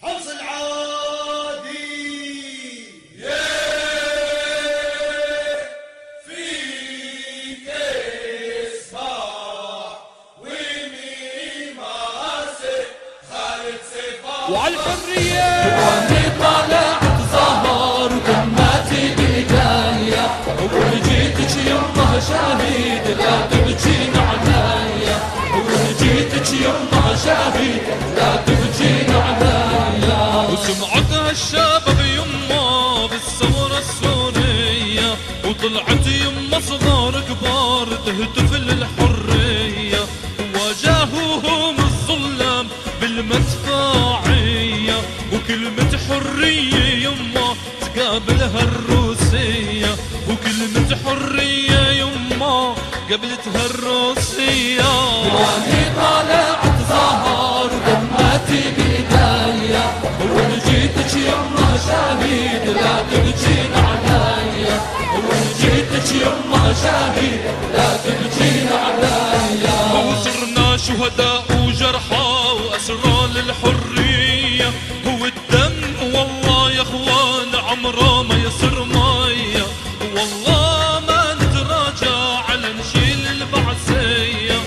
حمص العادي فيك إصباح ومين ماسك خالد سفاح وعلى الحرية واني طالع تظاهر وكماتي بإيديا ولجيتك يمه شاهد لا تبكين عليا ولجيتك يمه شاهد لا تبكين عليا وسمعتها الشباب يمه بالثورة السورية وطلعت يمه صغار كبار تهتف للحرية واجهوهم الظلام بالمدفعية وكلمة حرية يمه تقابلها الروسية وكلمة حرية يمه قابلتها الروسية واني طالع تظاهر ودمعتي بإيديا ولجيتك يمه شاهد لا تبكين عليا ولجيتك يمه شاهد لا تبكين عليا وصرنا شهداء وجرحى وأسرى للحرية هو الدم والله يا اخوان عمره ما يصير مية والله ما نتراجع على نشيل البعثية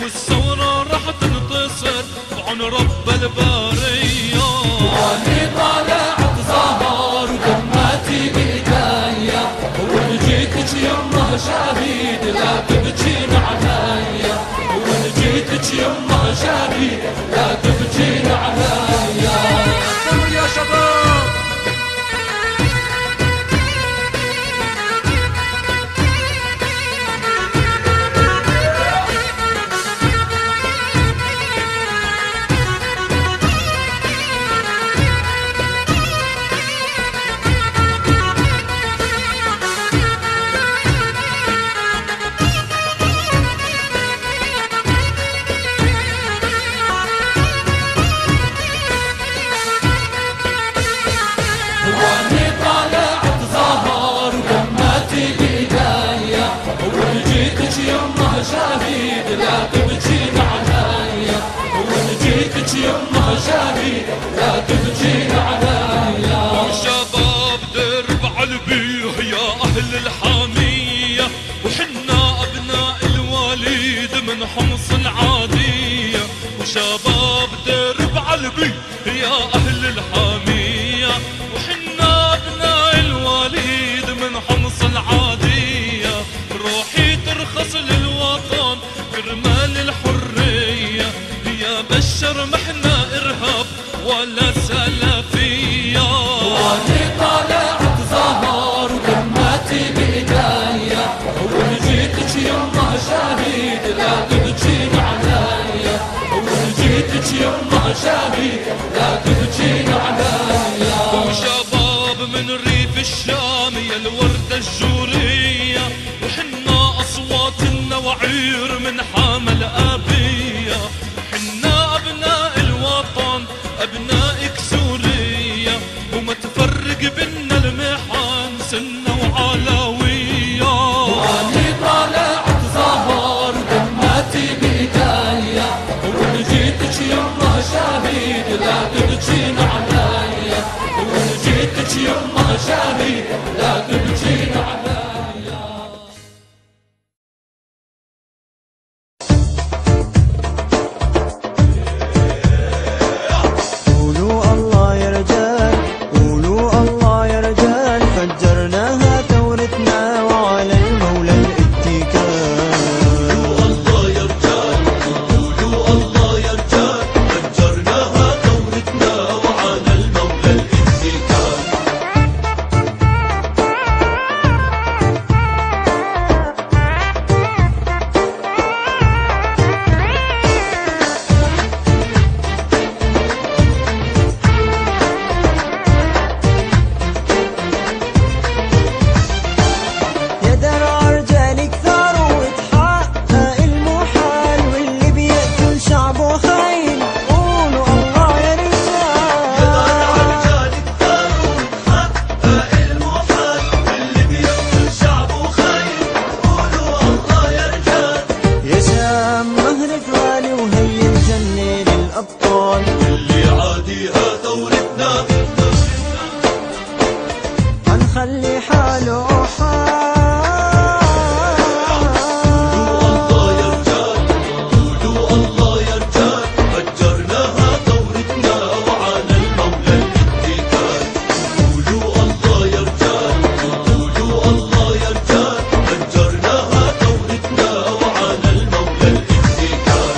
والثورة راح تنتصر بعون رب البارية واني طالع تظاهر ودمعتي بإيديا ولجيتك يمه شاهد لا تبكين عليا ولجيتك يمه شاهد لا تبكين عليا استمر يا شباب واني طالع تظاهر ودمعتي بإيديا ولجيتك يمه شاهد لا تبكين عليا ولجيتك يمه شاهد لا تبكين عليا وشباب درب عالبيه يا أهل الحامية وحنا أبناء الوالد من حمص العادية وشباب درب عالبيه يا أهل الحامية وحنا أبناء الوالد من حمص العادية روحي ترخص للوطن كرمال الحرية يا بشر محنا إرهاب ولا سلفية واني طالع تظاهر ودمعتي بإيديا ولجيتك يمه شاهد لا تبكين عليا ولجيتك يمه شاهد لا تبكين عليا وشباب من ريف الشام يا الوردة الجورية وحنا أصوات النوعير من حامل أبية حنا أبناء الوطن أبنائك سورية وما تفرق بينا المحن سنة وعلوية واني طالع تظاهر ودمعتي بإيديا ولجيتك يمه شاهد لا تبكين عليا ولجيتك يمه شاهد لا تبكين عليا قولوا الله يا رجال قولوا الله يا رجال فجرناها ثورتنا وعلى المولى الاتكال قولوا الله يا رجال قولوا الله يا رجال فجرناها ثورتنا وعلى المولى الاتكال هنخلي حاله حال. الله يا رجال، قولوا الله يا رجال، فجرناها ثورتنا وعلى المولى الاتكال. قولوا الله يا رجال، قولوا الله يا رجال، فجرناها ثورتنا وعلى المولى الاتكال.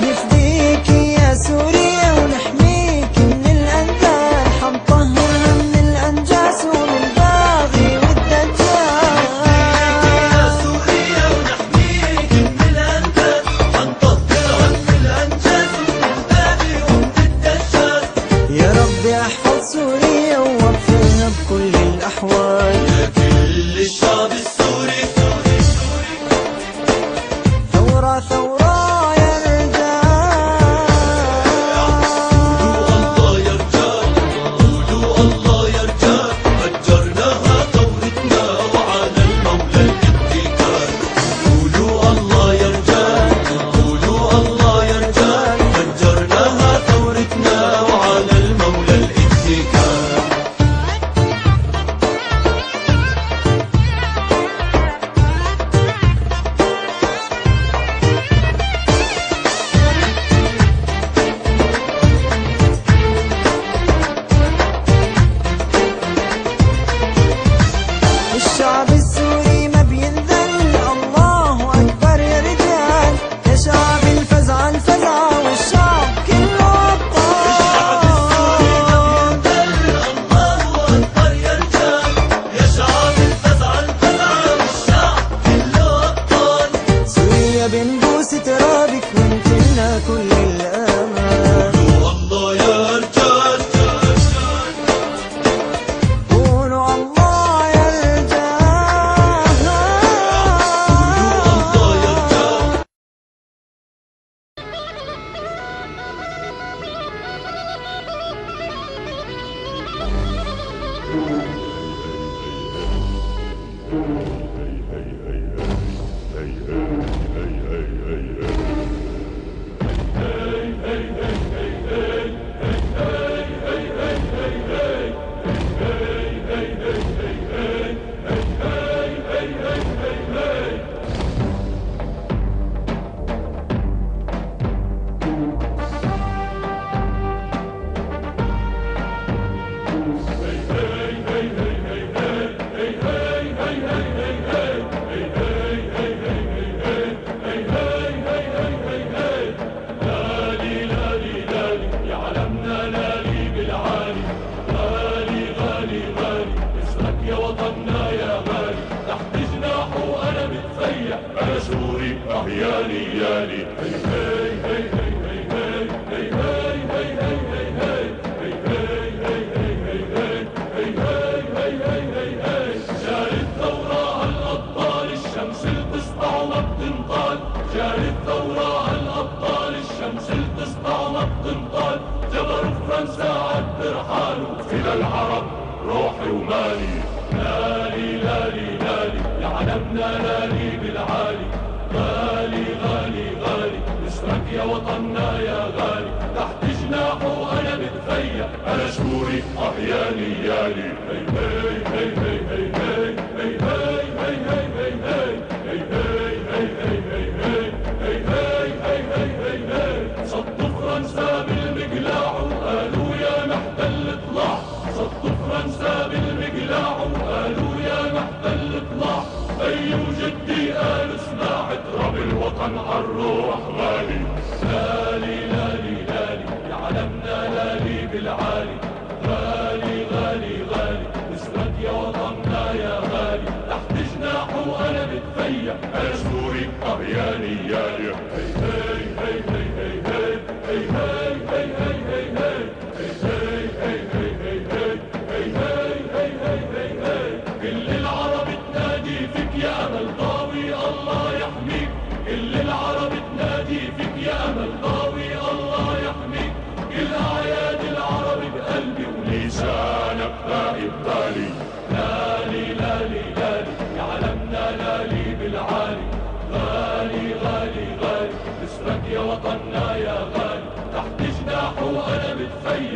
نفديك يا سوريا ونحميك من الأنذال، حنطهرها من الأنجاس ومن الباغي والدجال. يا سوريا ونحميك من الأنداد، حنطهرها من الأنجاس ومن الباغي ومن الدجال. يا ربي احفظ سوريا ووفقها بكل الأحوال. يا كل الشعب السوري، ثورة ثورة يا قولوا رجال. الله يا رجال، قولوا الله يا رجال، فجرناها ثورتنا وعلى المولى الاتكال. قولوا الله يا رجال، قولوا الله يا رجال، فجرناها ثورتنا وعلى المولى الاتكال. الشعب السوري ما بينذل، الله أكبر يا رجال. يا شعب الفزعة الفزعة والشعب كله أبطال. الله أكبر يا رجال، يا شعب الفزعة الفزعة والشعب كله أبطال. سوريا بنبوس ترابك وانت لنا كل الأمان. قولوا الله يا رجال، قولوا الله يا رجال. الله يا رجال. يا وطننا يا غالي، تحت جناحه وانا متفيأ، انا سوري يالي يالي. هي هي هي هي هي هي هي هي. جال الثورة هالأبطال، الشمس اللي تسطع وما بتنطال. جال الثورة هالأبطال، الشمس اللي تسطع وما بتنطال. جبروا فرنسا عالترحال، وفدا العرب روحي ومالي. لالي لالي لالي يا علمنا، لالي بالعالي. غالي غالي غالي اسمك يا وطننا يا غالي، تحت جناحه انا متفيأ، انا سوري يالي يالي. هي هي هي هي هي هي هي هي هي. صدوا فرنسا بالمقلاع وقالوا يا محتل اطلع. صدوا فرنسا بالمقلاع وقالوا يا محتل اطلع. أي وجدي قال اسمع، اضرب الوطن عالروح غالي. لالي لالي لالي يا علمنا، لالي بالعالي. غالي غالي غالي اسمك يا وطننا يا غالي، تحت جناحه وانا متفيأ، انا سوري يالي يالي. هي هي هي هي هي هي هي هي. كل العرب تنادي فيك يا امل ضاوي، الله يحميك. كل العرب تنادي فيك يا امل ضاوي، الله يحميك.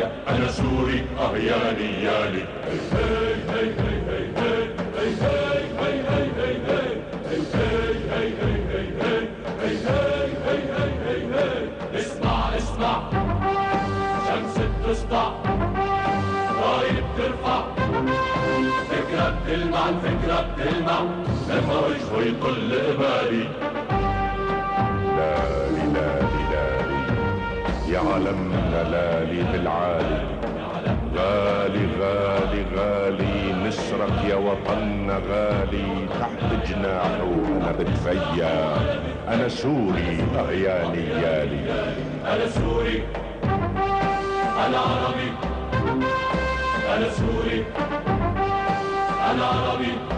نيالي أنا سوري يا نيالي. هي هي هي هي هي هي هي هي هي هي هي هي هي. اسمع اسمع شمس بتسطع راية بترفع فكرة بتلمع الفكرة بتلمع لما وجهه يطل قبالي. لالي لالي لالي يا عالمنا لالي بالعالي، غالي غالي غالي نسرك يا وطننا غالي، تحت جناحه أنا بتفيا، أنا سوري يا نيالي. أنا سوري أنا عربي، أنا سوري أنا عربي.